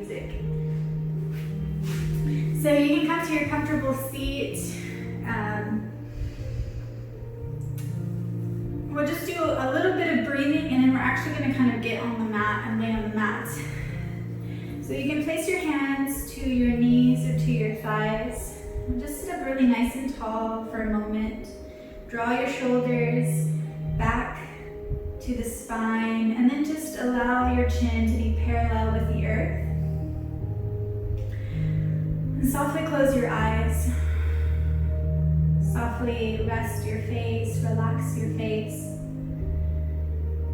music. So you can come to your comfortable seat. We'll just do a little bit of breathing, and then we're actually going to kind of get on the mat and lay on the mat. So you can place your hands to your knees or to your thighs. And just sit up really nice and tall for a moment. Draw your shoulders back to the spine, and then just allow your chin to be parallel with the earth. And softly close your eyes. Softly rest your face, relax your face.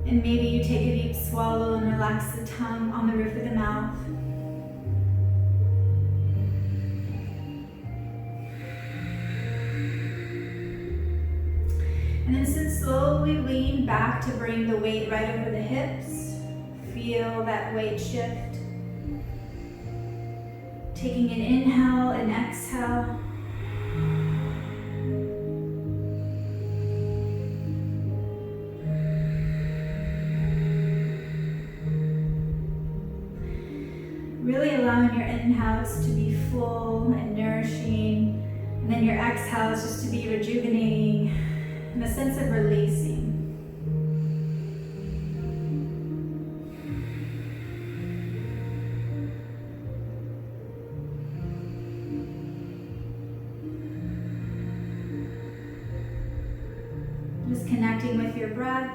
And maybe you take a deep swallow and relax the tongue on the roof of the mouth. And then slowly lean back to bring the weight right over the hips. Feel that weight shift. Taking an inhale and exhale. Really allowing your inhales to be full and nourishing, and then your exhales just to be rejuvenating and a sense of releasing. Just connecting with your breath,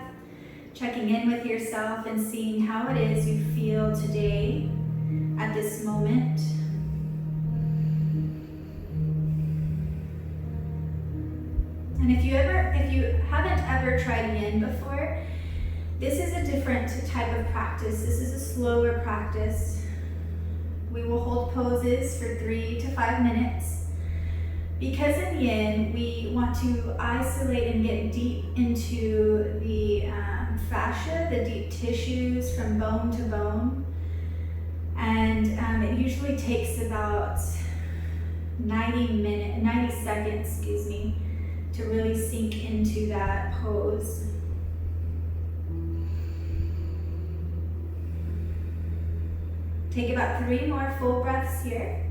checking in with yourself and seeing how it is you feel today at this moment. And if you haven't ever tried Yin before, this is a different type of practice. This is a slower practice. We will hold poses for 3 to 5 minutes. Because in Yin, we want to isolate and get deep into the fascia, the deep tissues from bone to bone. And it usually takes about 90 seconds, to really sink into that pose. Take about 3 more full breaths here.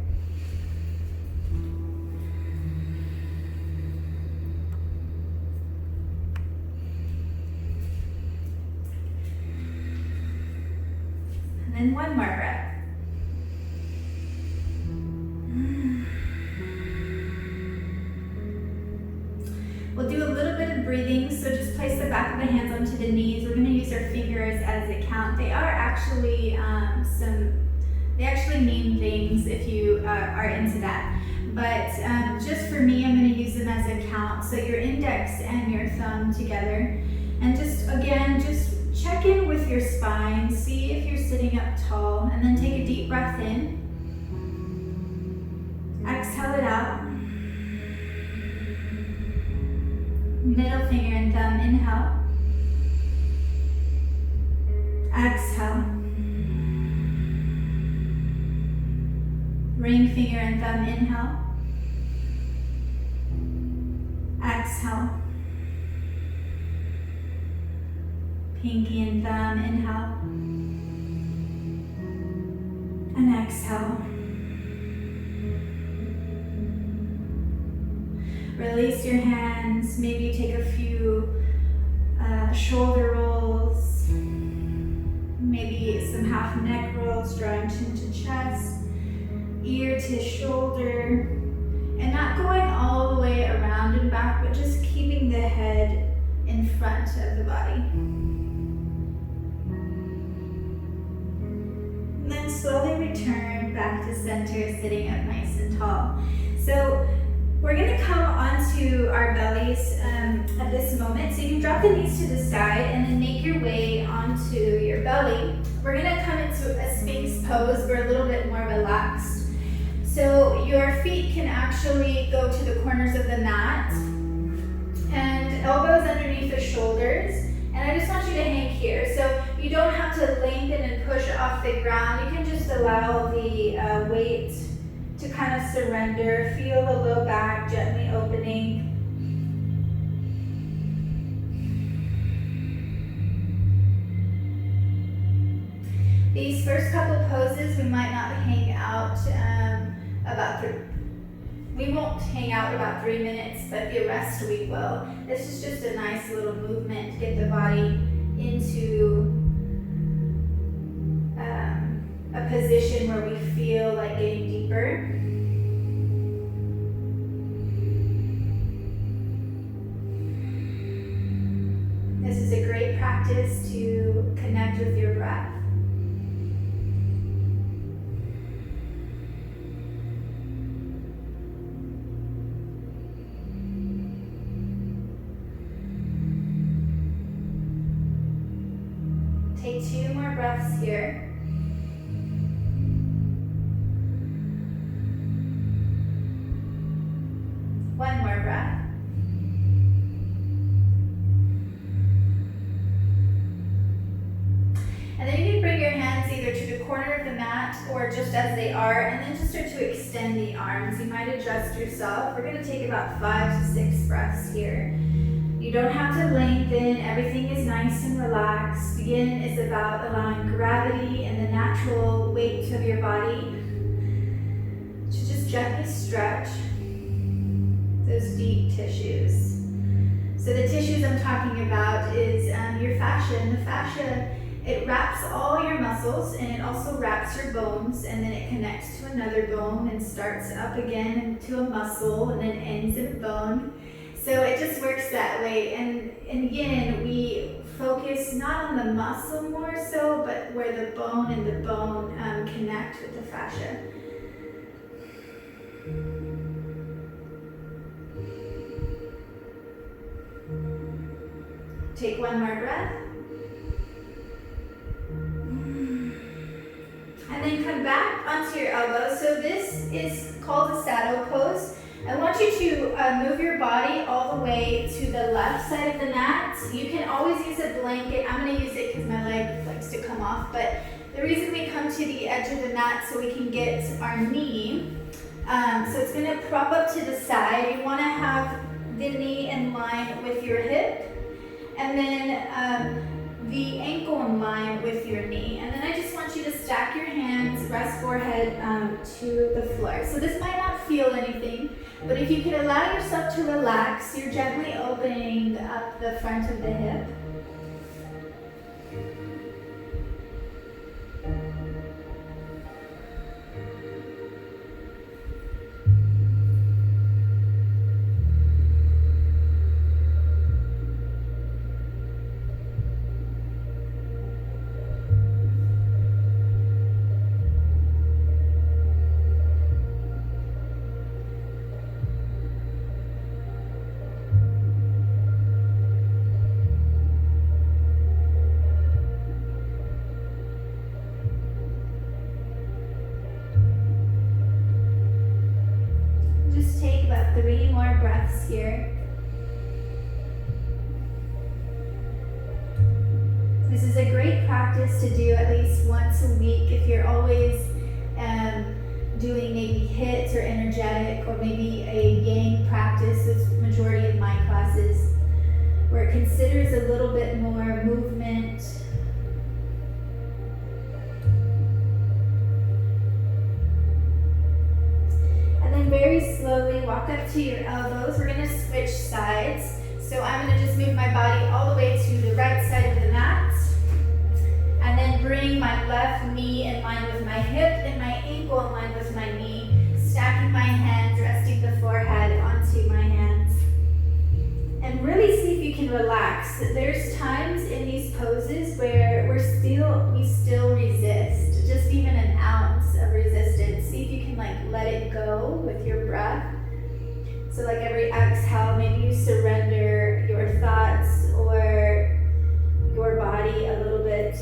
And then 1 more breath. We'll do a little bit of breathing, so just place the back of the hands onto the knees. We're going to use our fingers as a count. They are actually they actually mean things if you are into that. But just for me, I'm going to use them as a count. So your index and your thumb together. And just check in with your spine. See if you're sitting up tall. And then take a deep breath in. Exhale it out. Middle finger and thumb, inhale. Exhale. Ring finger and thumb, inhale. Exhale. Pinky and thumb, inhale. And exhale. Release your hands. Maybe you take a few shoulder rolls, maybe some half neck rolls, drawing chin to chest, ear to shoulder, and not going all the way around and back, but just keeping the head in front of the body. And then slowly return back to center, sitting up nice and tall. So we're going to come onto our bellies at this moment. So you can drop the knees to the side and then make your way onto your belly. We're going to come into a Sphinx pose. We're a little bit more relaxed. So your feet can actually go to the corners of the mat and elbows underneath the shoulders. And I just want you to hang here. So you don't have to lengthen and push off the ground. You can just allow the weight to kind of surrender. Feel the low back gently opening. These first couple poses, we might not out we won't hang out about 3 minutes, but the rest we will. This is just a nice little movement to get the body into a position where we feel like getting deeper. This is a great practice to connect with your breath. Take 2 more breaths here. One more breath. And then you can bring your hands either to the corner of the mat or just as they are, and then just start to extend the arms. You might adjust yourself. We're going to take about 5 to 6 breaths here. You don't have to lengthen. Everything is nice and relaxed. Yin is about allowing gravity and the natural weight of your body to just gently stretch those deep tissues. So the tissues I'm talking about is your fascia, and the fascia, it wraps all your muscles, and it also wraps your bones, and then it connects to another bone and starts up again into a muscle and then ends in a bone. So it just works that way. And in Yin, we focus not on the muscle more so, but where the bone and the bone connect with the fascia. Take one more breath. And then come back onto your elbows. So this is called a saddle pose. I want you to move your body all the way to the left side of the mat. You can always use a blanket. I'm going to use it because my leg likes to come off. But the reason we come to the edge of the mat so we can get our knee. So it's going to prop up to the side. You want to have the knee in line with your hip. And then the ankle in line with your knee. And then I just want you to stack your hands, rest forehead to the floor. So this might not feel anything, but if you can allow yourself to relax, you're gently opening up the front of the hip. Just take about 3 more breaths here. This is a great practice to do at least once a week if you're always doing maybe HIIT or energetic or maybe a yang practice. It's the majority of my classes where it considers a little bit more movement. Very slowly walk up to your elbows. We're going to switch sides. So I'm going to just move my body all the way to the right side of the mat. And then bring my left knee in line with my hip and my ankle in line with my knee. Stacking my hands, resting the forehead onto my hands. And really see if you can relax. There's times in these poses where we still resist. Just even an ounce of resistance. See if you can let it go with your breath. So like every exhale, maybe you surrender your thoughts or your body a little bit.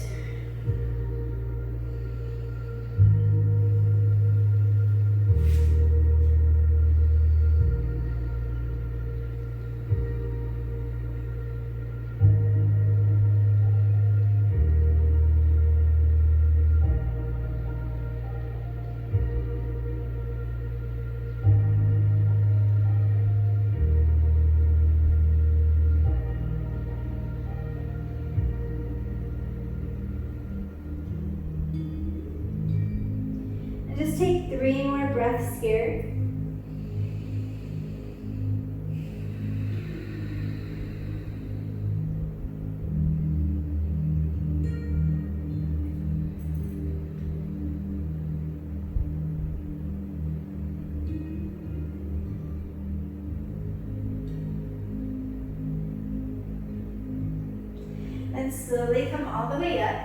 Just take 3 more breaths here. And slowly come all the way up.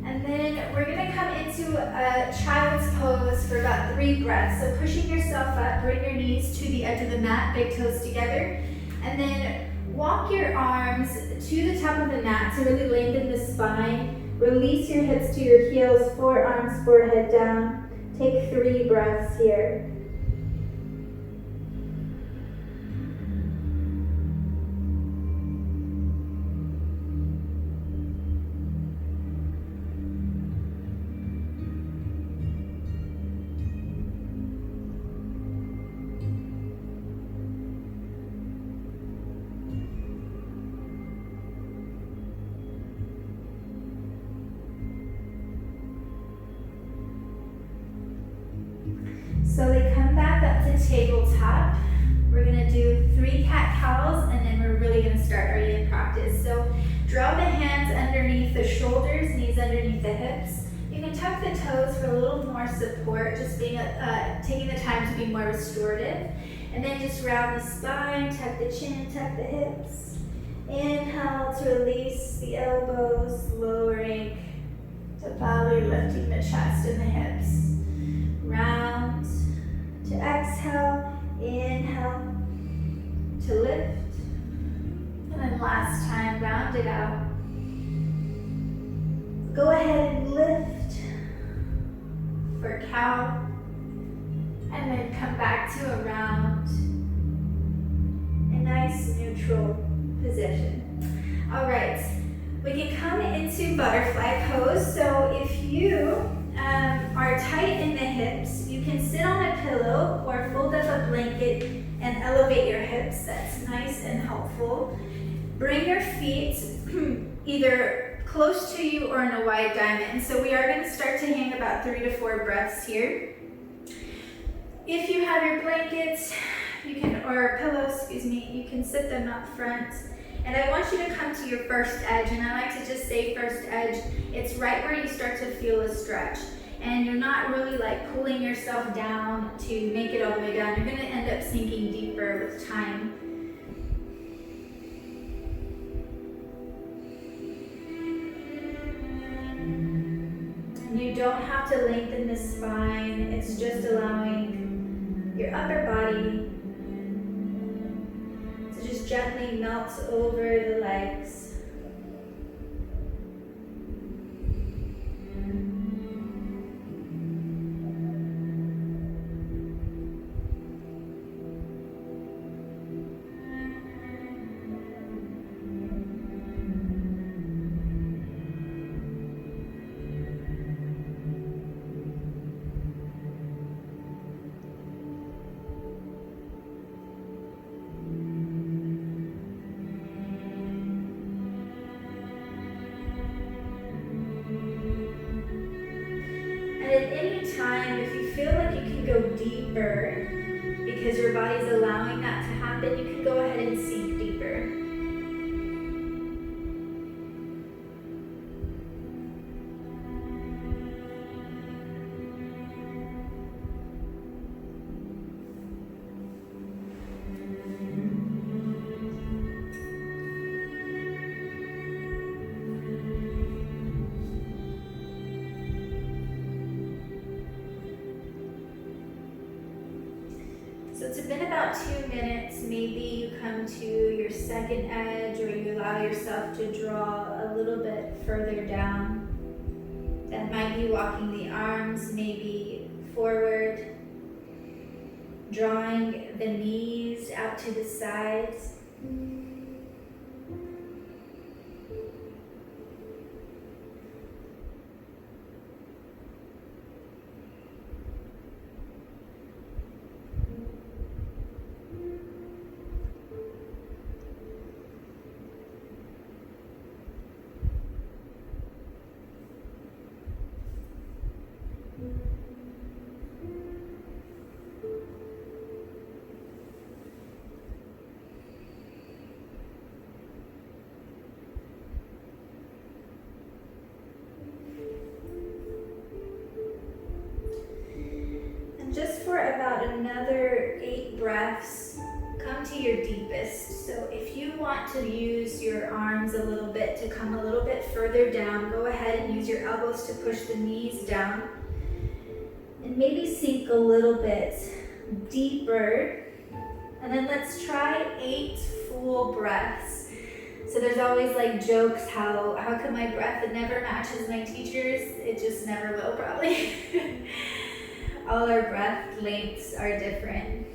And then we're gonna come into a child's pose for about 3 breaths. So pushing yourself up, bring your knees to the edge of the mat, big toes together. And then walk your arms to the top of the mat to really lengthen the spine. Release your hips to your heels, forearms, forehead down. Take 3 breaths here. Slowly come back up to tabletop. We're gonna do 3 cat-cows and then we're really gonna start our yin practice. So draw the hands underneath the shoulders, knees underneath the hips. You can tuck the toes for a little more support, just being taking the time to be more restorative. And then just round the spine, tuck the chin, tuck the hips. Inhale to release the elbows, lowering to belly, lifting the chest and the hips. Round to exhale, inhale to lift, and then last time, round it out. Go ahead and lift for cow, and then come back to a round, a nice neutral position. All right, we can come into butterfly pose. So if you are tight in the hips, you can sit on a pillow or fold up a blanket and elevate your hips. That's nice and helpful. Bring your feet either close to you or in a wide diamond. So we are going to start to hang about 3 to 4 breaths here. If you have your blankets, or pillows, you can sit them up front. And I want you to come to your first edge, and I like to just say first edge. It's right where you start to feel a stretch. And you're not really like pulling yourself down to make it all the way down. You're gonna end up sinking deeper with time. And you don't have to lengthen the spine. It's just allowing your upper body to just gently melt over the legs. And at any time, if you feel like you can go deeper because your body's allowing that to happen, you can go ahead and sink deeper. So it's been about 2 minutes. Maybe you come to your second edge, or you allow yourself to draw a little bit further down. That might be walking the arms maybe forward, drawing the knees out to the sides. another 8 breaths, come to your deepest. So if you want to use your arms a little bit to come a little bit further down, go ahead and use your elbows to push the knees down. And maybe sink a little bit deeper. And then let's try 8 full breaths. So there's always like jokes, how come my breath never matches my teacher's? It just never will, probably. All our breath lengths are different.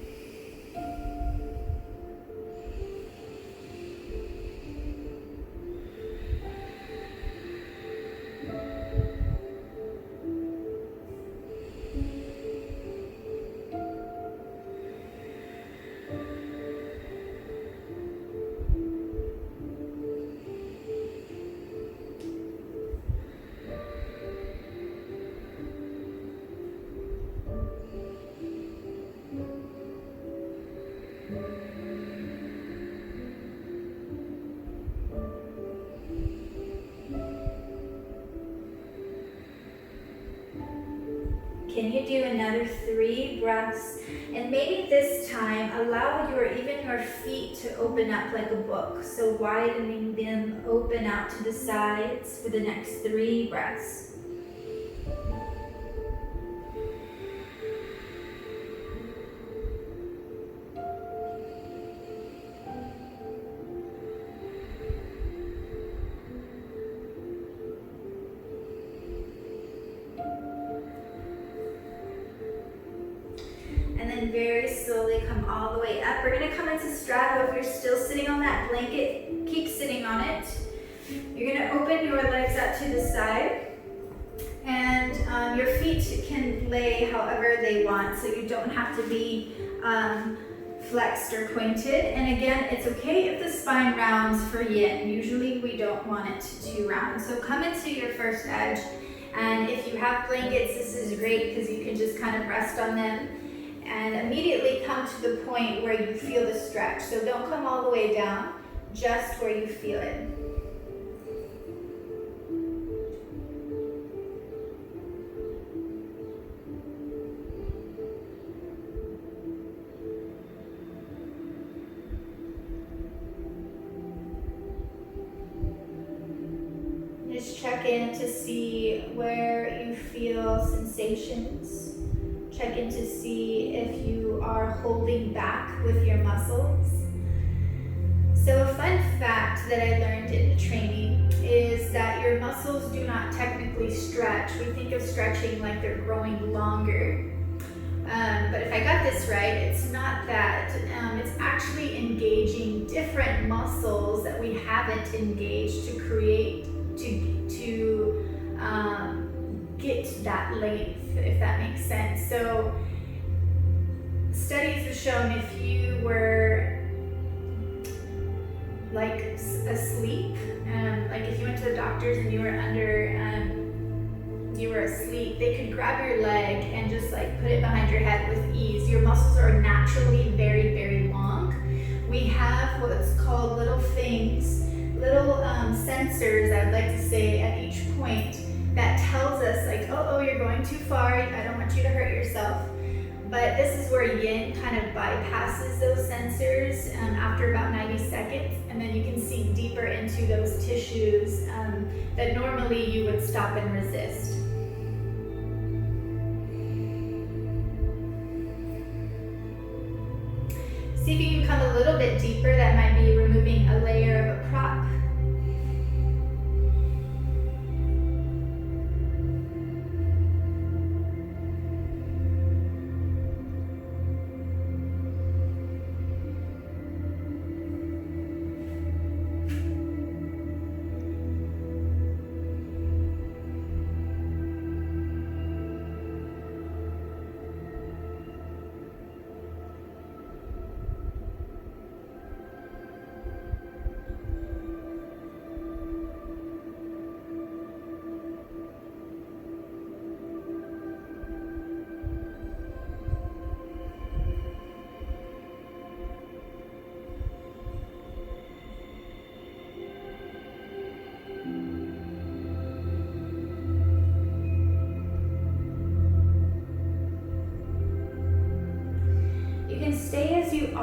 Can you do another 3 breaths? And maybe this time allow even your feet to open up like a book. So widening them open out to the sides for the next 3 breaths. And then very slowly come all the way up. We're gonna come into straddle. If you're still sitting on that blanket, keep sitting on it. You're gonna open your legs out to the side. And your feet can lay however they want, so you don't have to be flexed or pointed. And again, it's okay if the spine rounds for yin. Usually we don't want it to round. So come into your first edge. And if you have blankets, this is great because you can just kind of rest on them. And immediately come to the point where you feel the stretch. So don't come all the way down, just where you feel it. Just check in to see where you feel sensations. Check in to see if you are holding back with your muscles. So a fun fact that I learned in the training is that your muscles do not technically stretch. We think of stretching like they're growing longer. But if I got this right, it's not that. It's actually engaging different muscles that we haven't engaged to create, to get that length, if that makes sense. So studies have shown if you were like asleep, like if you went to the doctors and you were asleep, they could grab your leg and just like put it behind your head with ease. Your muscles are naturally very, very long. We have what's called little things, little sensors, I would like to say, at each point that tells us like, oh, you're going too far, I don't want you to hurt yourself. But this is where yin kind of bypasses those sensors after about 90 seconds, and then you can sink deeper into those tissues that normally you would stop and resist. See if you can come a little bit deeper. That might be removing a layer of a prop.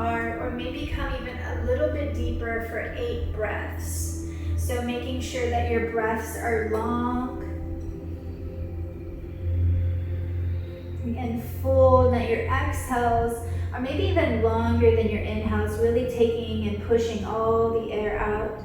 are, or maybe come even a little bit deeper for 8 breaths. So making sure that your breaths are long and full, that your exhales are maybe even longer than your inhales, really taking and pushing all the air out.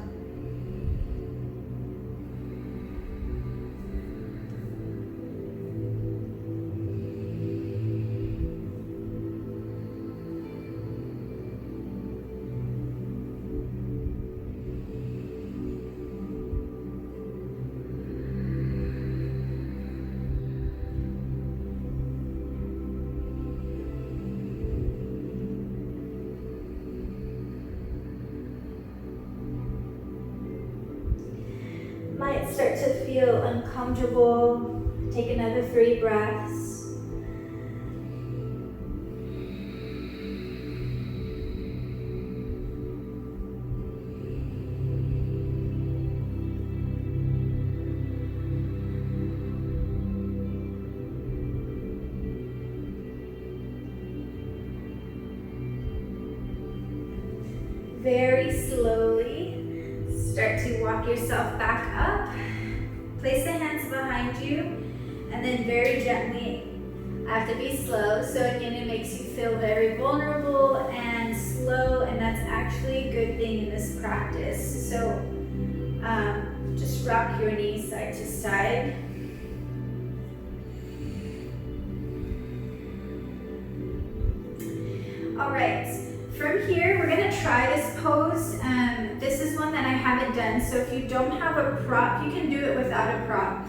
Might start to feel uncomfortable. Take another 3 breaths. Very slowly, start to walk yourself back up. Place the hands behind you, and then very gently, I have to be slow, so again it makes you feel very vulnerable and slow, and that's actually a good thing in this practice. So just rock your knees side to side. All right, from here we're gonna try this pose. This is one that I haven't done, so if you don't have a prop, you can do it without a prop.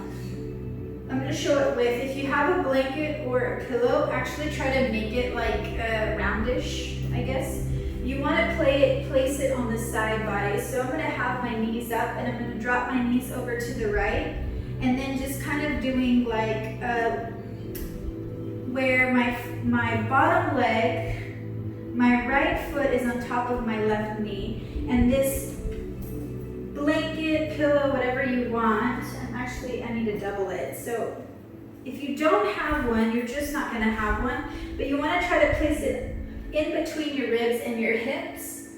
I'm gonna show it with. If you have a blanket or a pillow, actually try to make it like roundish, I guess. You wanna place it on the side body. So I'm gonna have my knees up and I'm gonna drop my knees over to the right, and then just kind of doing like where my bottom leg, my right foot is on top of my left knee, and this blanket, pillow, whatever you want, I need to double it. So if you don't have one, you're just not gonna have one, but you wanna try to place it in between your ribs and your hips,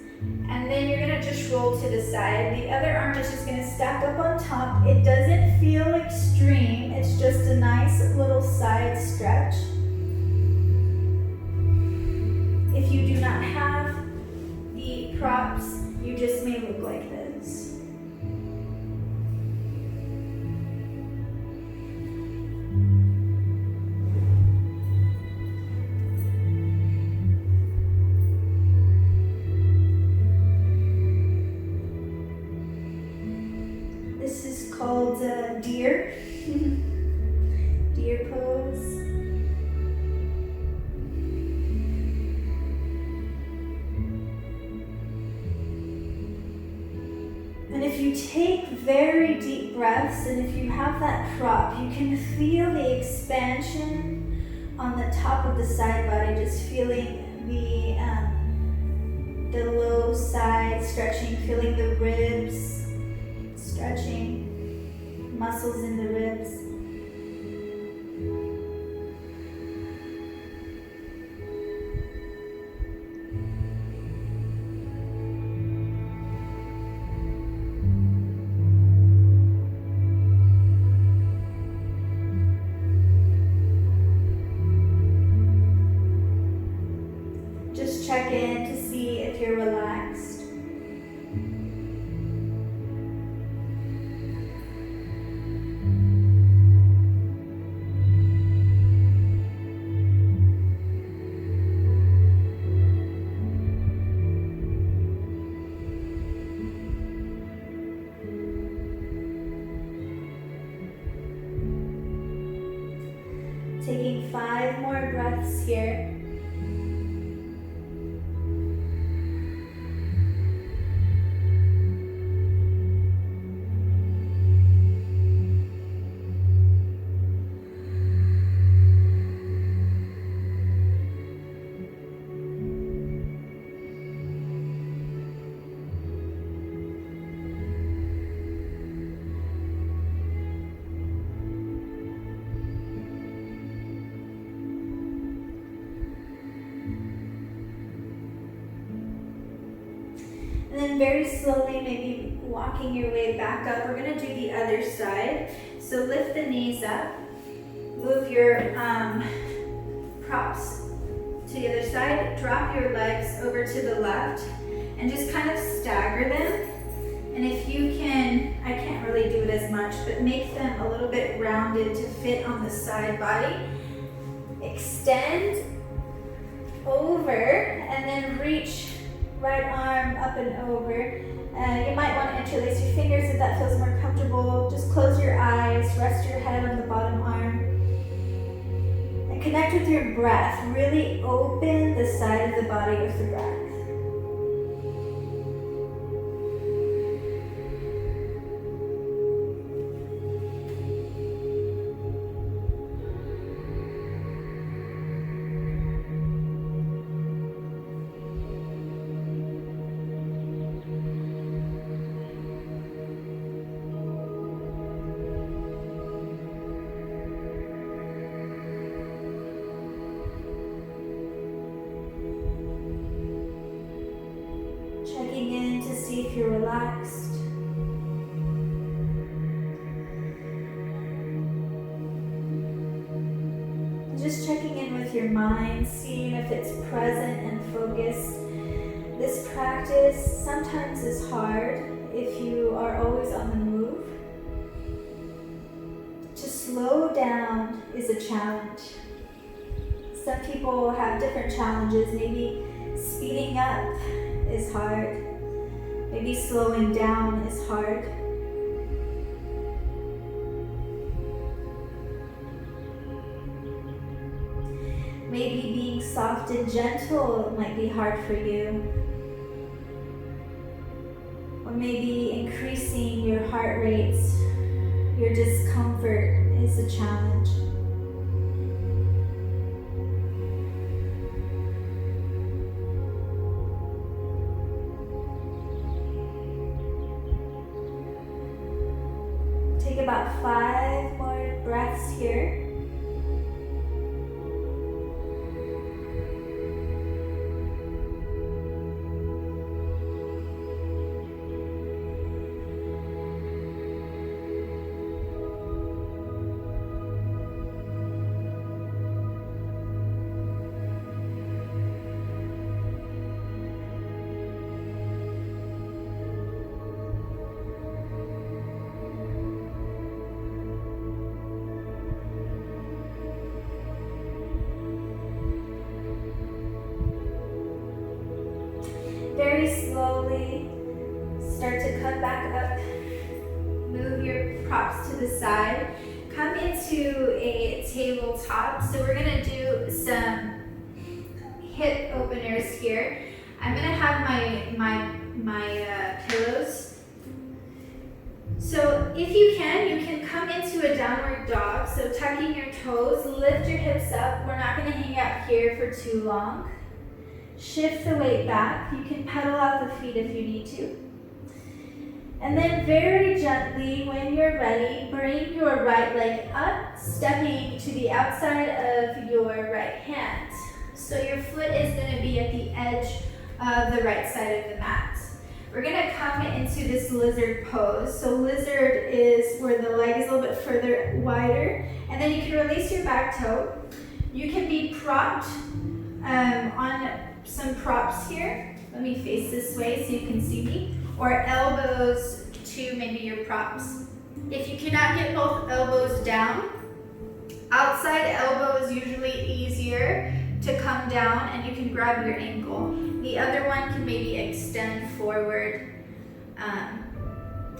and then you're gonna just roll to the side. The other arm is just gonna stack up on top. It doesn't feel extreme, it's just a nice little side stretch. If you do not have the props, you just may look like this. This is called deer, deer pose. And if you take very deep breaths, and if you have that prop, you can feel the expansion on the top of the side body, just feeling the low side stretching, feeling the ribs stretching, muscles in the ribs. Just check in to see if you're relaxed. Taking 5 more breaths here. And then very slowly, maybe walking your way back up. We're gonna do the other side. So lift the knees up, move your props to the other side, drop your legs over to the left, and just kind of stagger them. And if you can, I can't really do it as much, but make them a little bit rounded to fit on the side body. Extend over, and then reach right arm up and over. You might want to interlace your fingers if that feels more comfortable. Just close your eyes, rest your head on the bottom arm. And connect with your breath. Really open the side of the body with the breath. Checking in to see if you're relaxed. Just checking in with your mind, seeing if it's present and focused. This practice sometimes is hard if you are always on the move. To slow down is a challenge. Some people have different challenges. Maybe speeding up is hard. Maybe slowing down is hard. Maybe being soft and gentle might be hard for you. Or maybe increasing your heart rates, your discomfort is a challenge. Take about 5 more breaths here. Very slowly, start to come back up. Move your props to the side. Come into a tabletop. So we're gonna do some hip openers here. I'm gonna have my pillows. So if you can come into a downward dog. So tucking your toes, lift your hips up. We're not gonna hang out here for too long. Shift the weight back. You can pedal out the feet if you need to. And then very gently, when you're ready, bring your right leg up, stepping to the outside of your right hand. So your foot is going to be at the edge of the right side of the mat. We're going to come into this lizard pose. So lizard is where the leg is a little bit further wider. And then you can release your back toe. You can be propped on some props here. Let me face this way so you can see me. Or elbows to maybe your props. If you cannot get both elbows down, outside elbow is usually easier to come down and you can grab your ankle. The other one can maybe extend forward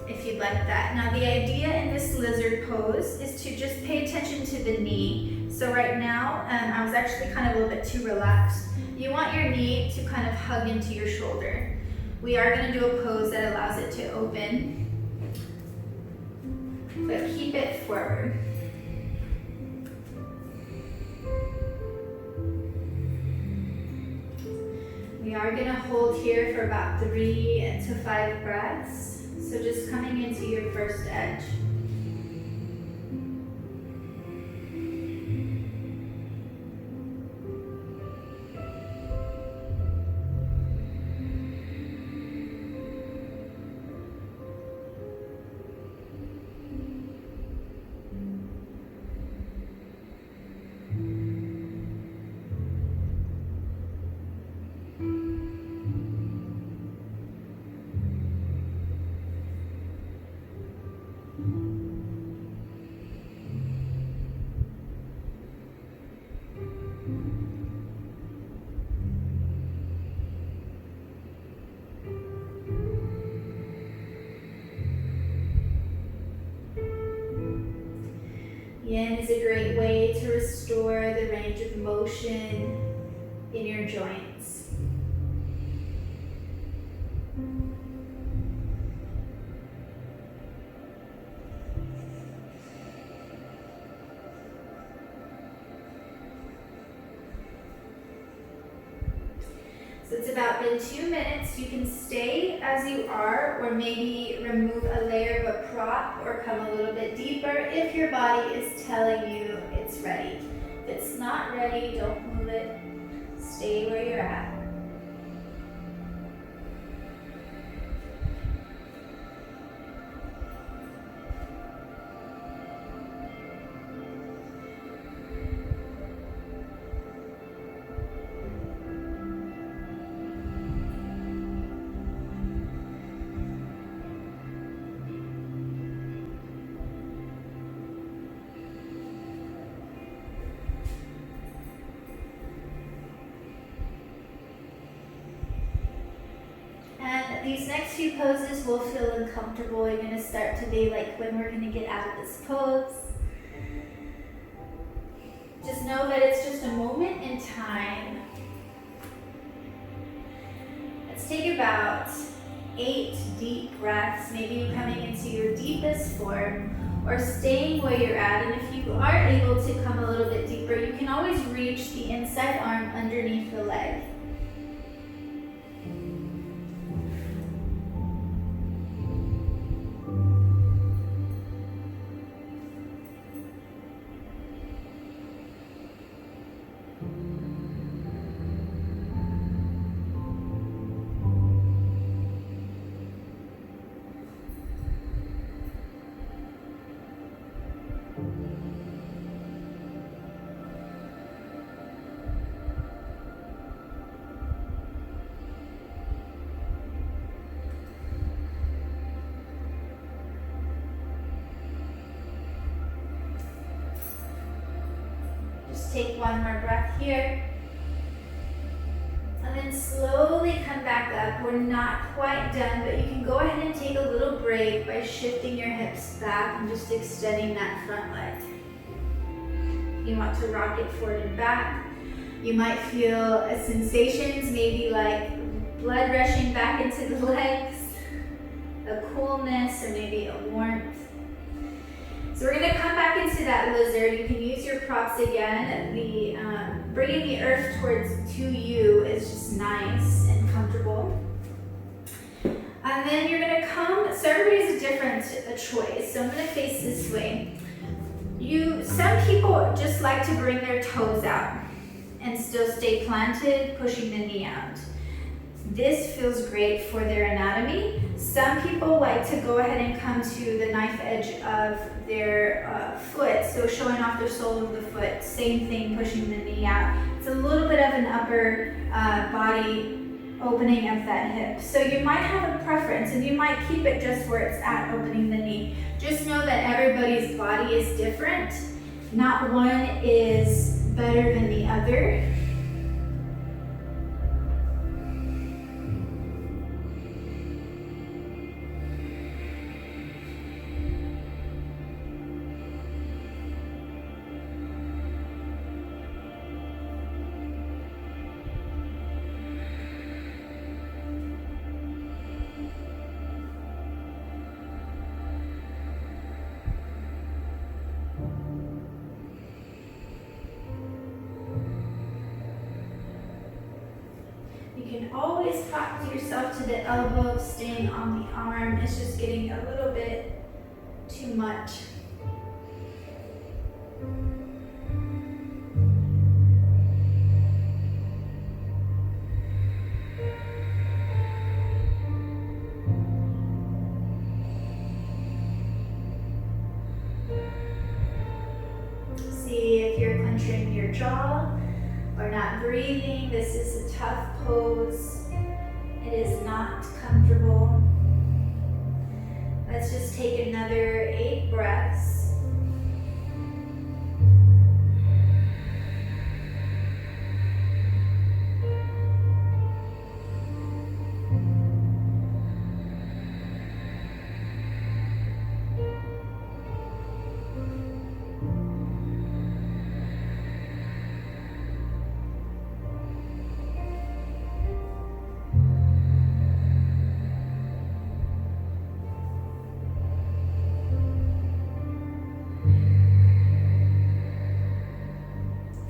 if you'd like that. Now the idea in this lizard pose is to just pay attention to the knee. So right now, I was actually kind of a little bit too relaxed. You want your knee to kind of hug into your shoulder. We are going to do a pose that allows it to open, but keep it forward. We are going to hold here for about 3 to 5 breaths. So just coming into your first edge. Yin is a great way to restore the range of motion in your joints. So it's about been 2 minutes. You can stay as you are, or maybe remove a layer of a prop or come a little bit deeper if your body is telling you it's ready. If it's not ready, don't move it. Stay where you're at. And these next few poses will feel uncomfortable. You're going to start to be like when we're going to get out of this pose. Just know that it's just a moment in time. Let's take about 8 deep breaths. Maybe you're coming into your deepest form or staying where you're at. And if you are able to come a little bit deeper, you can always reach the inside arm underneath the leg. Just take one more breath here. And then slowly come back up. We're not quite done, but you can go ahead and take a little break by shifting your hips back and just extending that front leg. You want to rock it forward and back. You might feel sensations, maybe like blood rushing back into the legs, a coolness, or maybe a warmth. So we're going to come back into that lizard. You can use your props again. Bringing the earth to you is just nice and comfortable. And then you're going to come, so everybody has a different choice. So I'm going to face this way. Some people just like to bring their toes out and still stay planted, pushing the knee out. This feels great for their anatomy. Some people like to go ahead and come to the knife edge of their foot, so showing off their sole of the foot. Same thing, pushing the knee out. It's a little bit of an upper body opening of that hip. So you might have a preference, and you might keep it just where it's at, opening the knee. Just know that everybody's body is different. Not one is better than the other. You can always prop yourself to the elbow, staying on the arm. It's just getting a little bit too much. See if you're clenching your jaw or not breathing. This is a tough pose. It is not comfortable. Let's just take another 8 breaths.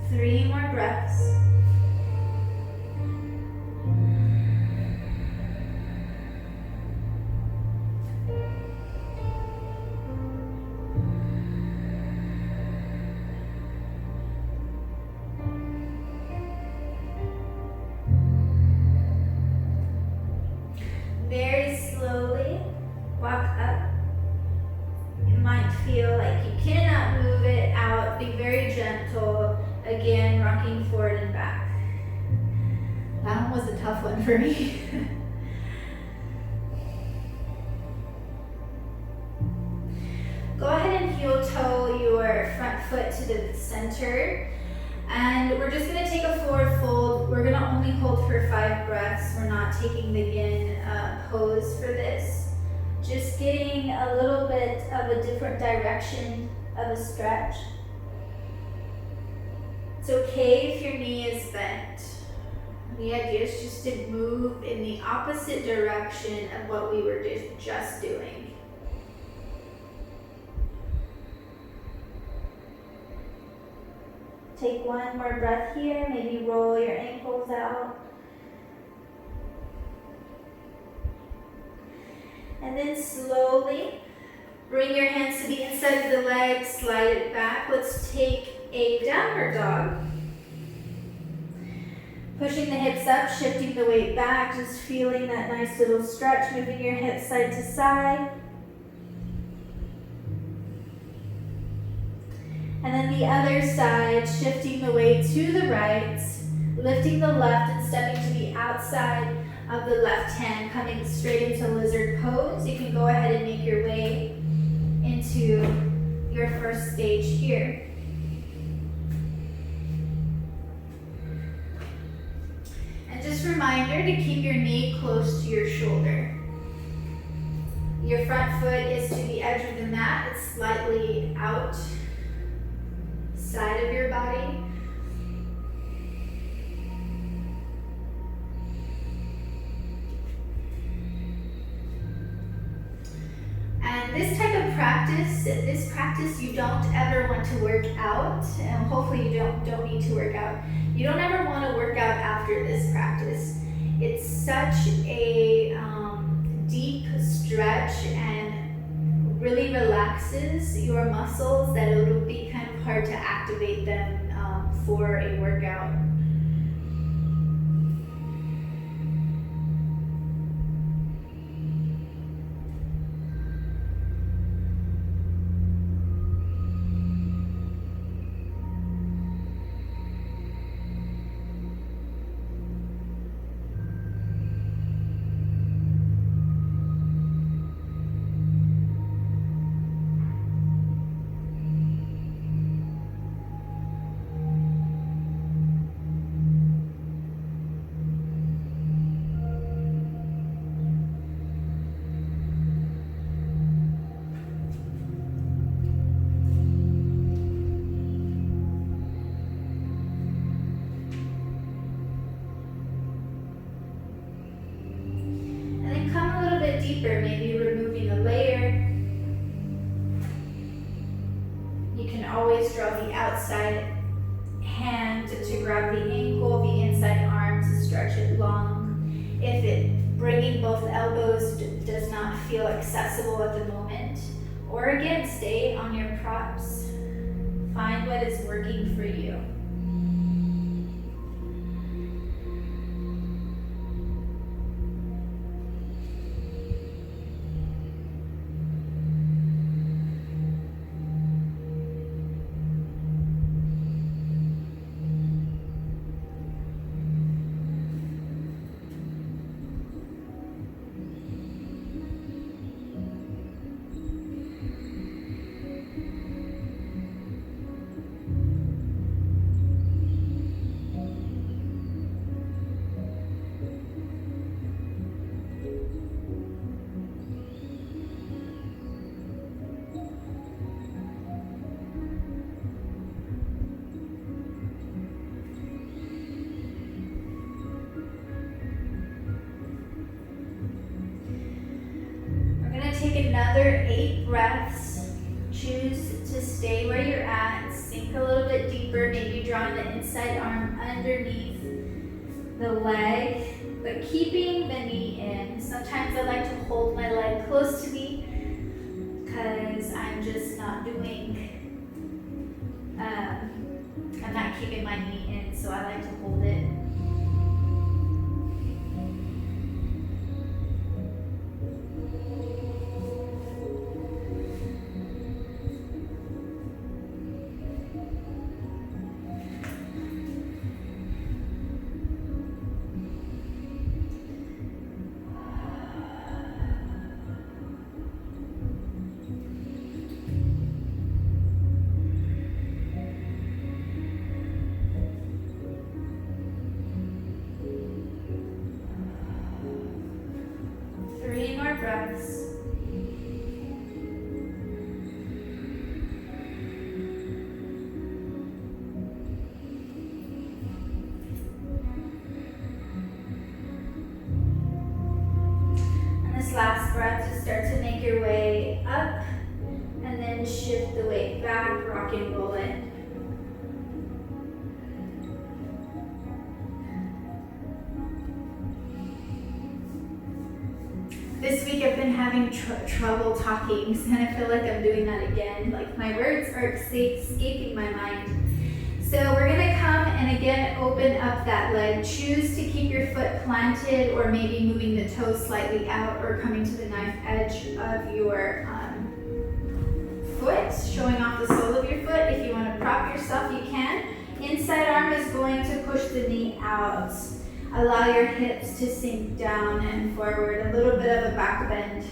3 more breaths. Very slowly walk up. You might feel like you cannot move it out. Be very gentle. Again, rocking forward and back. That one was a tough one for me. Go ahead and heel toe your front foot to the center. And we're just going to take a forward fold. We're going to only hold for 5 breaths. We're not taking the yin pose for this. Just getting a little bit of a different direction of a stretch. It's okay if your knee is bent. The idea is just to move in the opposite direction of what we were just doing. Take one more breath here, maybe roll your ankles out. And then slowly bring your hands to the inside of the legs, slide it back. Let's take a downward dog. Pushing the hips up, shifting the weight back, just feeling that nice little stretch, moving your hips side to side. And then the other side, shifting the weight to the right, lifting the left and stepping to the outside of the left hand, coming straight into lizard pose. You can go ahead and make your way into your first stage here. And just a reminder to keep your knee close to your shoulder. Your front foot is to the edge of the mat. It's slightly out side of your body. And this type of practice you don't ever want to work out, and hopefully you don't need to work out. You don't ever want to work out after this practice. It's such a deep stretch and really relaxes your muscles that it'll be kind of hard to activate them for a workout. Deeper, maybe removing a layer. You can always draw the outside hand to grab the ankle, the inside arm to stretch it long. If bringing both elbows does not feel accessible at the moment, or again, stay on your props. Find what is working for you. Take another 8 breaths. Choose to stay where you're at. Sink a little bit deeper, maybe drawing the inside arm underneath the leg, but keeping the knee in. Sometimes I like to hold my leg close to me because I'm just not doing, I'm not keeping my knee in, so I like to hold it. Breaths. And this last breath, just start to make your way up and then shift the weight back, rock and roll it. This week I've been having trouble talking, and I feel like I'm doing that again. Like my words are escaping my mind. So we're gonna come and again open up that leg. Choose to keep your foot planted or maybe moving the toes slightly out or coming to the knife edge of your foot, showing off the sole of your foot. If you wanna prop yourself, you can. Inside arm is going to push the knee out. Allow your hips to sink down and forward, a little bit of a back bend.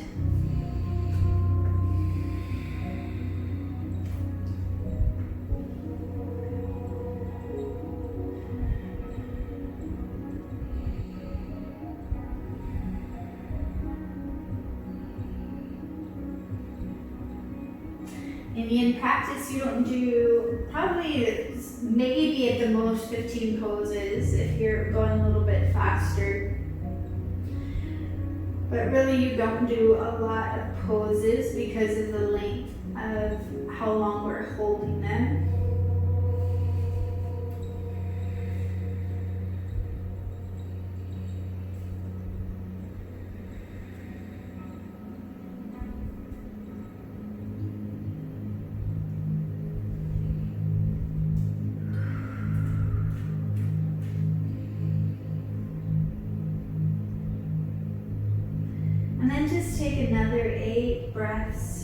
In yin practice, you don't do probably maybe at the most 15 poses if you're going a little bit faster. But really you don't do a lot of poses because of the length of how long we're holding them. And then just take another 8 breaths.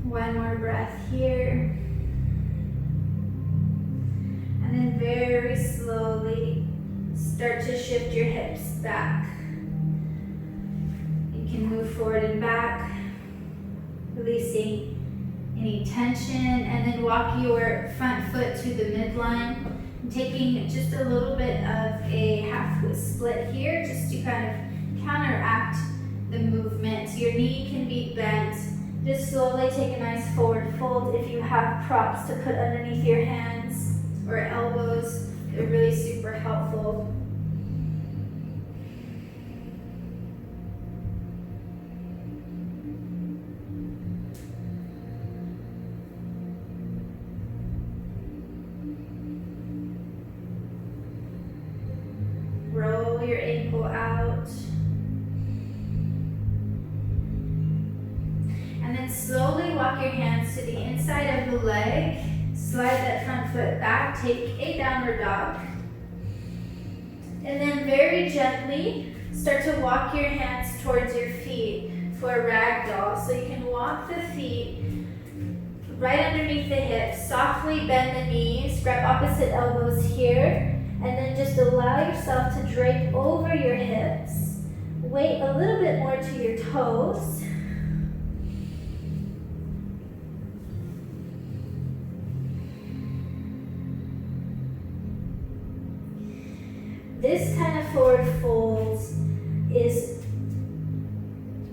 One more breath here. And then very slowly start to shift your hips back. You can move forward and back, releasing any tension, and then walk your front foot to the midline, taking just a little bit of a half foot split here just to kind of counteract the movement. So your knee can be bent. Just slowly take a nice forward fold. If you have props to put underneath your hands or elbows, they're really super helpful. Roll your ankle out. And then slowly walk your hands to the inside of the leg. Slide that front foot back. Take a downward dog. And then very gently start to walk your hands towards your feet for a ragdoll. So you can walk the feet right underneath the hips. Softly bend the knees. Grab opposite elbows here. And then just allow yourself to drape over your hips. Weight a little bit more to your toes. this kind of forward fold is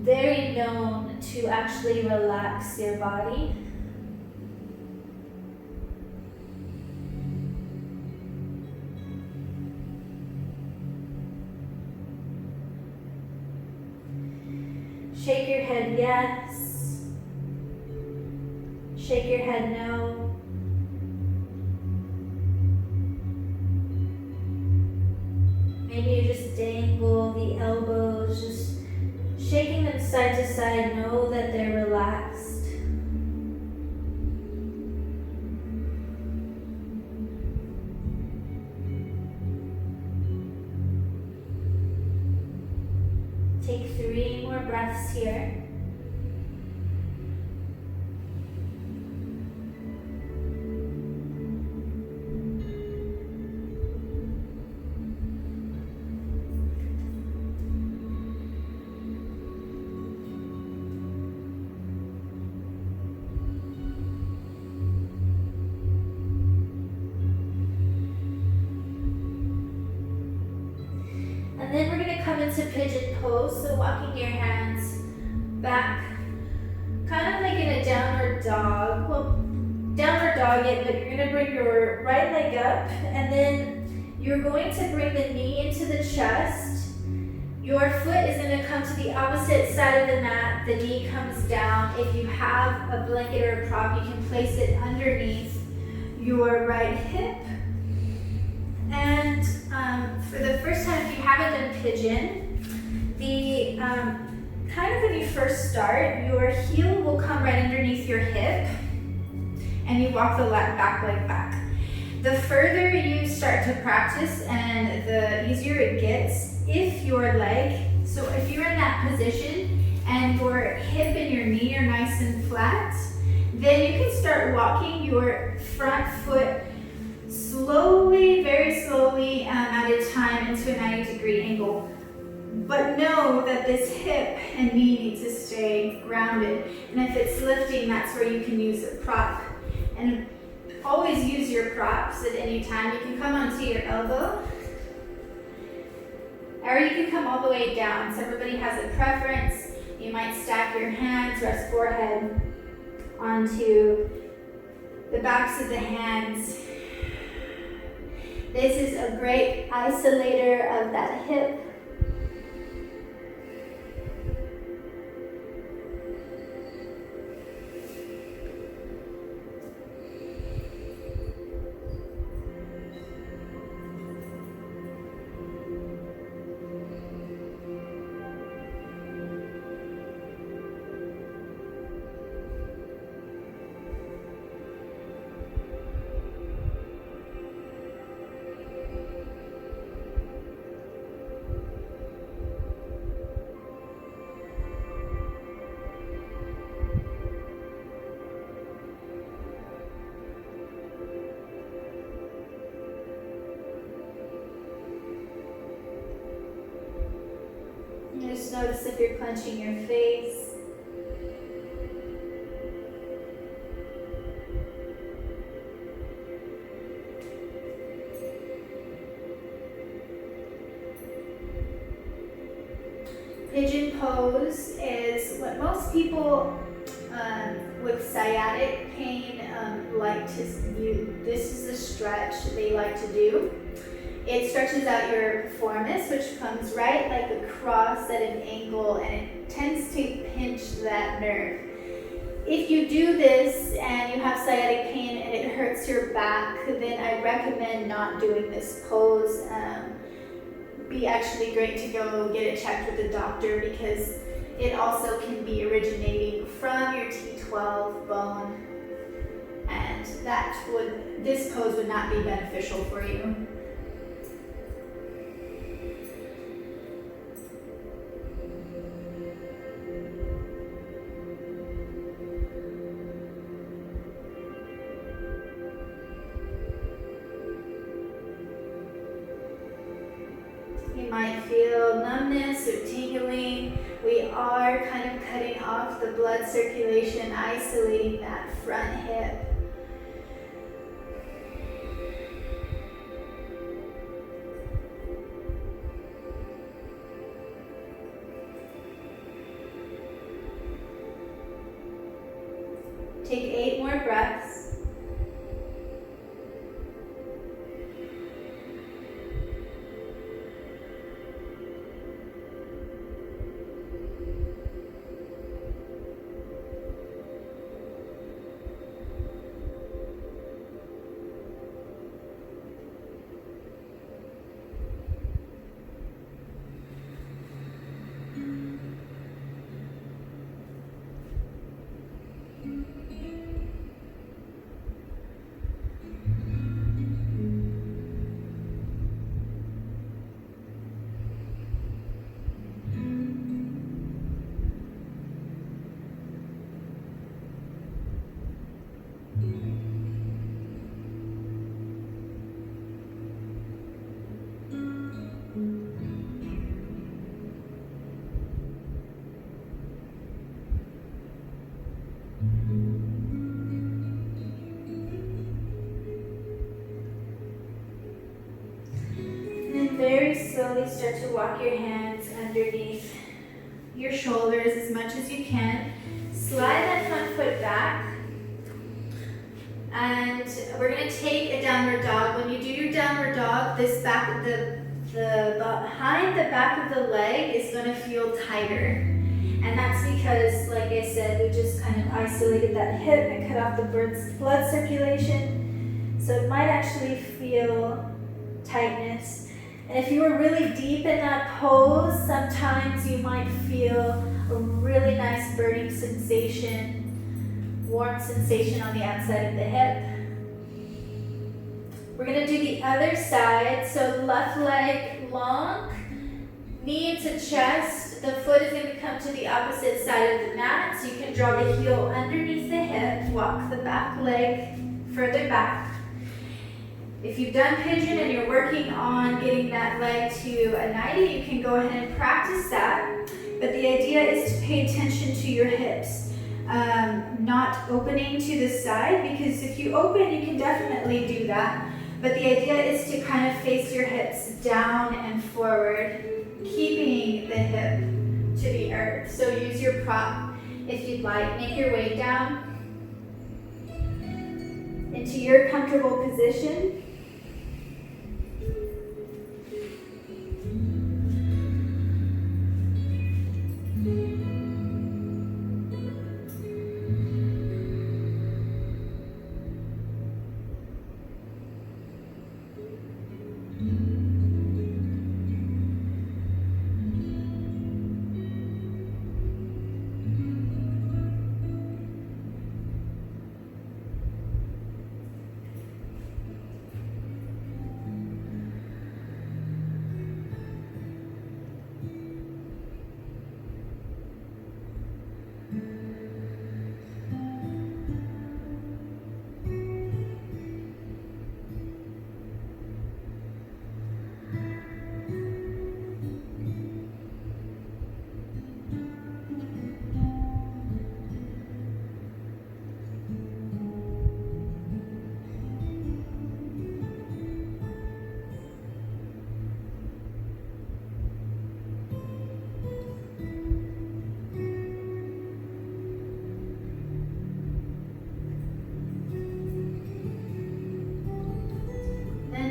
very known to actually relax your body. Shake your head yes. Shake your head no. Maybe you just dangle the elbows, just shaking them side to side. Know that they're relaxed. Take 3 more breaths here. And then we're going to come into pigeon pose, so walking your hands back, kind of like in a downward dog. Well, downward dog it, but you're going to bring your right leg up, and then you're going to bring the knee into the chest. Your foot is going to come to the opposite side of the mat. The knee comes down. If you have a blanket or a prop, you can place it underneath your right hip. And for the first time, if you haven't done pigeon, the kind of when you first start, your heel will come right underneath your hip, and you walk the back leg back. The further you start to practice and the easier it gets, if your leg, so if you're in that position and your hip and your knee are nice and flat, then you can start walking your front foot slowly, very slowly at a time into a 90-degree angle. But know that this hip and knee need to stay grounded. And if it's lifting, that's where you can use a prop. And always use your props at any time. You can come onto your elbow, or you can come all the way down. So everybody has a preference. You might stack your hands, rest forehead onto the backs of the hands. This is a great isolator of that hip. Just notice if you're clenching your face. Pigeon pose is what most people with sciatic pain like to do. This is a stretch they like to do. It stretches out your foremis, which comes right like across at an angle, and it tends to pinch that nerve. If you do this and you have sciatic pain and it hurts your back, then I recommend not doing this pose. Be actually great to go get it checked with a doctor, because it also can be originating from your T12 bone, and this pose would not be beneficial for you. You might feel numbness or tingling. We are kind of cutting off the blood circulation, isolating that front hip. Take 8 more breaths. Very slowly start to walk your hands underneath your shoulders as much as you can. Slide that front foot back. And we're going to take a downward dog. When you do your downward dog, this back of the behind the back of the leg is going to feel tighter. And that's because, like I said, we just kind of isolated that hip and cut off the blood circulation. So it might actually feel tightness. And if you were really deep in that pose, sometimes you might feel a really nice burning sensation, warm sensation on the outside of the hip. We're going to do the other side. So left leg long, knee into chest. The foot is going to come to the opposite side of the mat. So you can draw the heel underneath the hip, walk the back leg further back. If you've done pigeon and you're working on getting that leg to a 90, you can go ahead and practice that. But the idea is to pay attention to your hips, not opening to the side, because if you open, you can definitely do that. But the idea is to kind of face your hips down and forward, keeping the hip to the earth. So use your prop if you'd like. Make your way down into your comfortable position.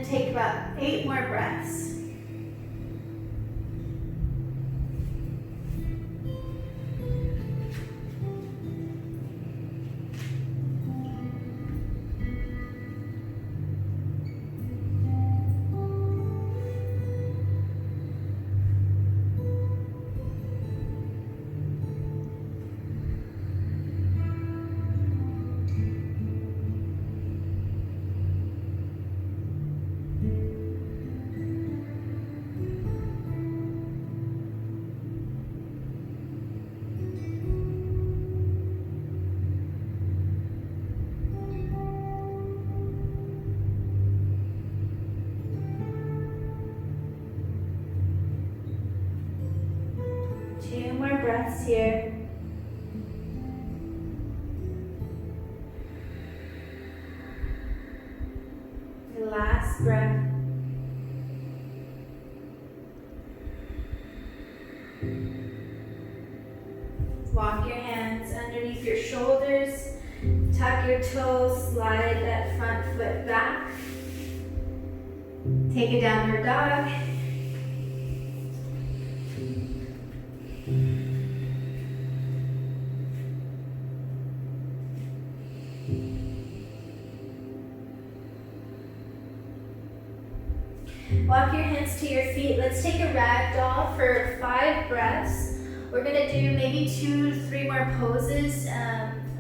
Take about 8 more breaths. Breaths here. The last breath. Walk your hands underneath your shoulders. Tuck your toes, slide that front foot back. Take a downward dog. Walk your hands to your feet. Let's take a ragdoll for 5 breaths. We're gonna do maybe 2 to 3 more poses,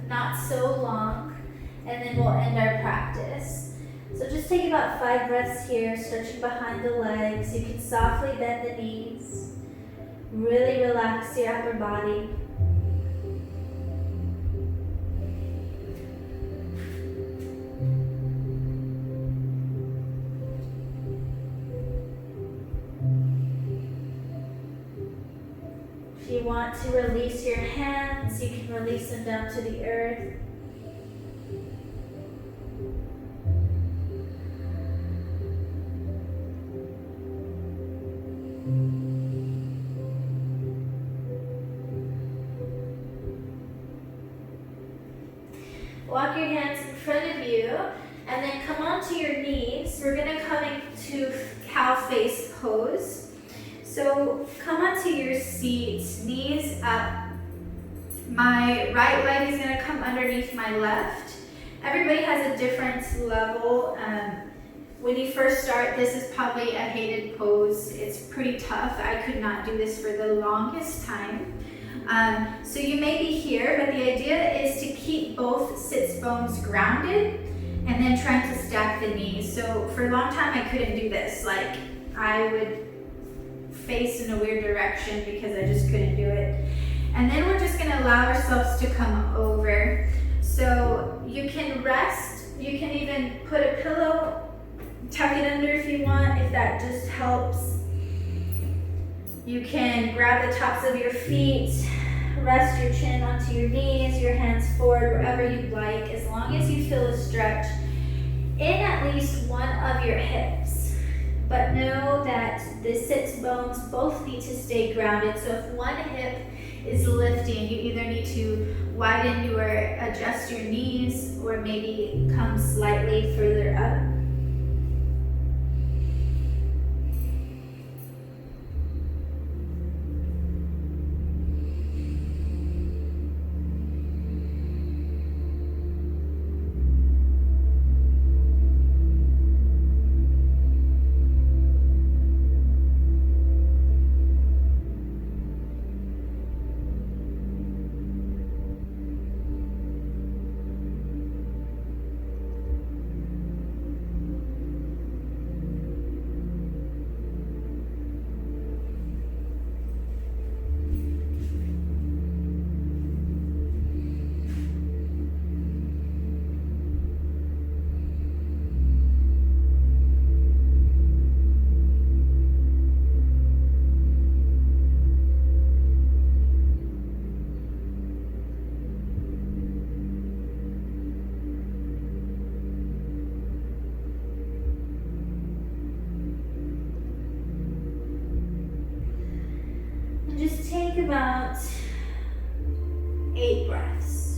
not so long, and then we'll end our practice. So just take about 5 breaths here, stretching behind the legs. You can softly bend the knees. Really relax your upper body. If you want to release your hands, you can release them down to the earth. Walk your hands in front of you and then come onto your knees. We're going to come into cow face pose. So come onto your seat, knees up. My right leg is going to come underneath my left. Everybody has a different level. When you first start, this is probably a hated pose. It's pretty tough. I could not do this for the longest time. So you may be here, but the idea is to keep both sits bones grounded and then trying to stack the knees. So for a long time I couldn't do this. Like I would face in a weird direction because I just couldn't do it. And then we're just gonna allow ourselves to come over. So you can rest, you can even put a pillow, tuck it under if you want, if that just helps. You can grab the tops of your feet, rest your chin onto your knees, your hands forward, wherever you'd like, as long as you feel a stretch in at least one of your hips. But know that the sits bones both need to stay grounded. So if one hip is lifting, you either need to widen or adjust your knees or maybe come slightly further up. Just take about 8 breaths.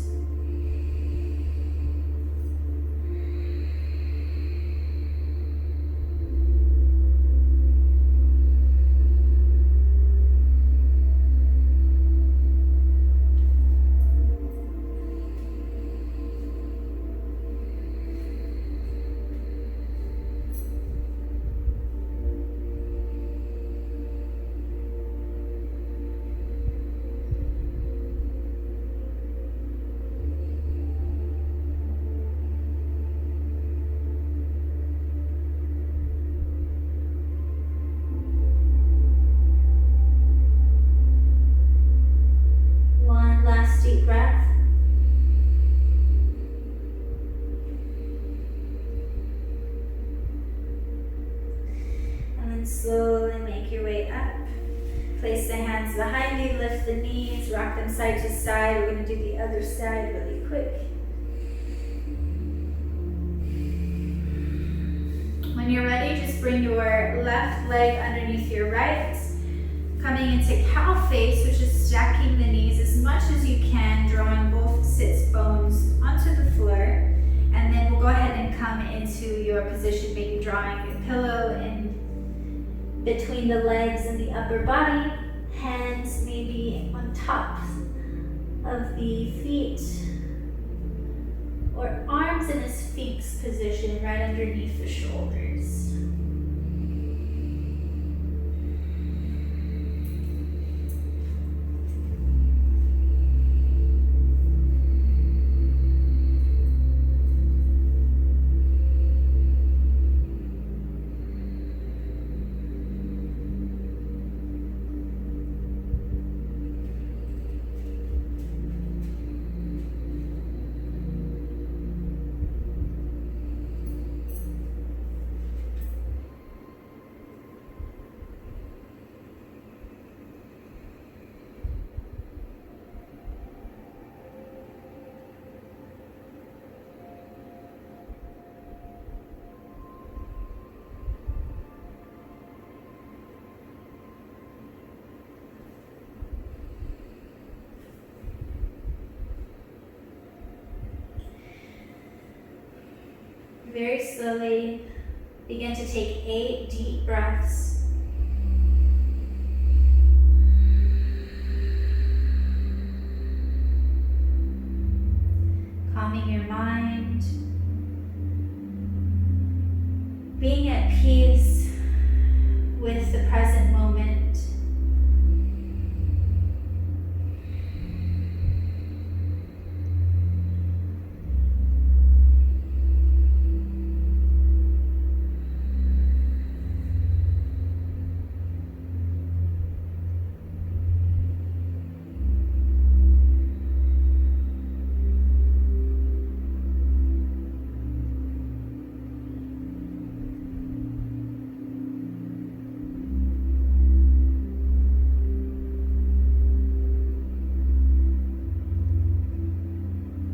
Deep breath. And then slowly make your way up. Place the hands behind you, lift the knees, rock them side to side. We're going to do the other side really quick. When you're ready, just bring your left leg underneath your right. Coming into cow face, which is stacking the knees as much as you can, drawing both sits bones onto the floor. come into your position, maybe drawing a pillow in between the legs and the upper body, hands maybe on top of the feet, or arms in a sphinx position right underneath the shoulders. Very slowly begin to take 8 deep breaths. Calming your mind, being at peace with the present moment.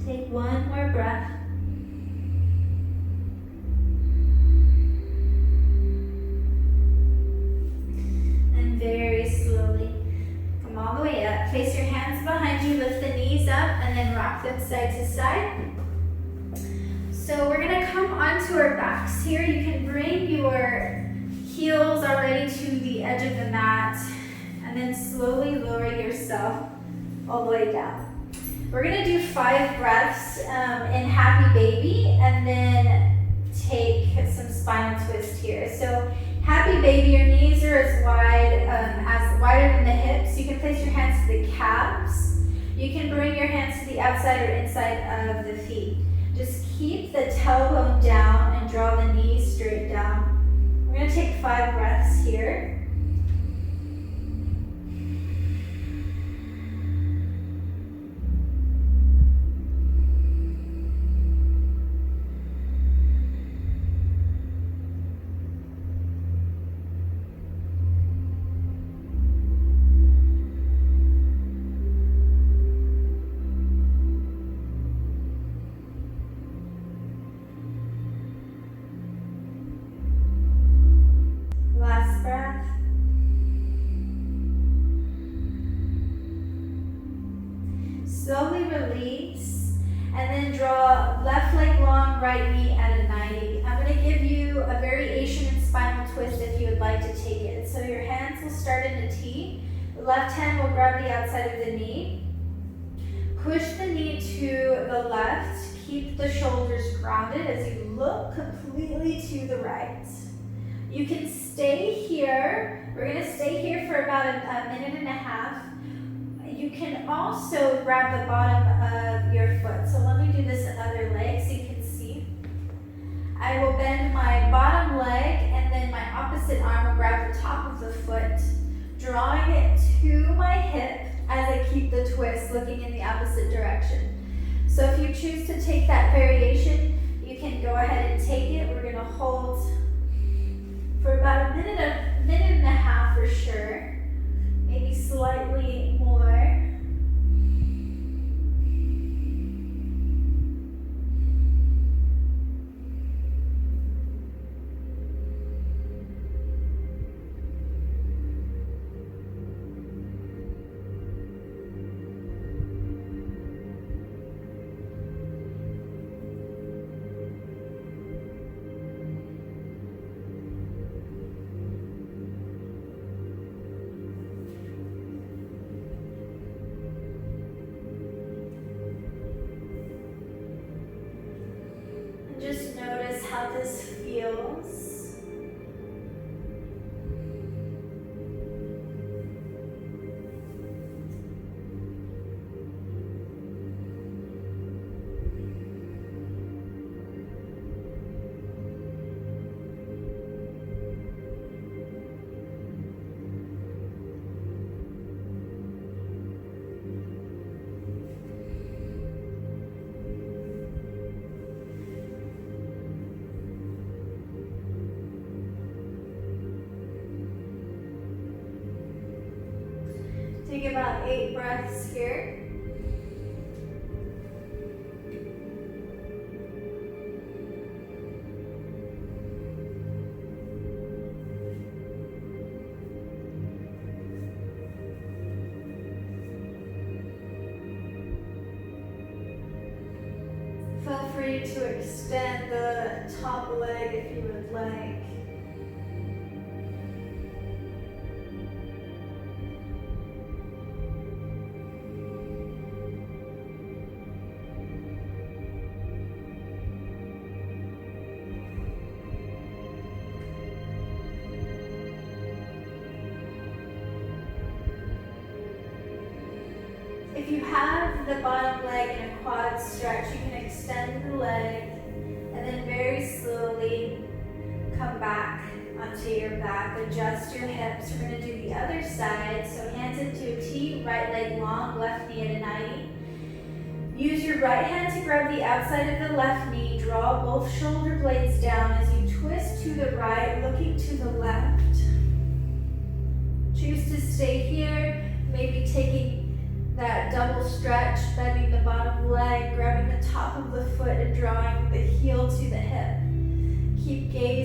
Take one more breath. And very slowly come all the way up. Place your hands behind you, lift the knees up, and then rock them side to side. So we're going to come onto our backs here. You can bring your heels already to the edge of the mat, and then slowly lower yourself all the way down. We're going to do 5 breaths in Happy Baby, and then take some spinal twist here. So Happy Baby, your knees are as wider than the hips. You can place your hands to the calves. You can bring your hands to the outside or inside of the feet. Just keep the tailbone down and draw the knees straight down. We're going to take 5 breaths here. Last breath. Slowly release, and then draw left leg long, right knee at a 90. I'm going to give you a variation in spinal twist if you would like to take it. So your hands will start in a T. The left hand will grab the outside of the knee. Push the knee to the left. Keep the shoulders grounded as you look completely to the right. You can stay here. We're going to stay here for about a minute and a half. You can also grab the bottom of your foot. So let me do this other leg so you can see. I will bend my bottom leg, and then my opposite arm will grab the top of the foot, drawing it to my hip as I keep the twist looking in the opposite direction. So if you choose to take that variation, you can go ahead and take it. We're going to hold for about a minute and a half for sure, maybe slightly more. Just notice how this feels. Take about 8 breaths here. Feel free to extend the top leg if you would like. If you have the bottom leg in a quad stretch, you can extend the leg and then very slowly come back onto your back. Adjust your hips. We're going to do the other side. So hands into a T, right leg long, left knee at a 90. Use your right hand to grab the outside of the left knee. Draw both shoulder blades down as you twist to the right, looking to the left. Choose to stay here, maybe taking that double stretch, bending the bottom leg, grabbing the top of the foot and drawing the heel to the hip. Keep gazing.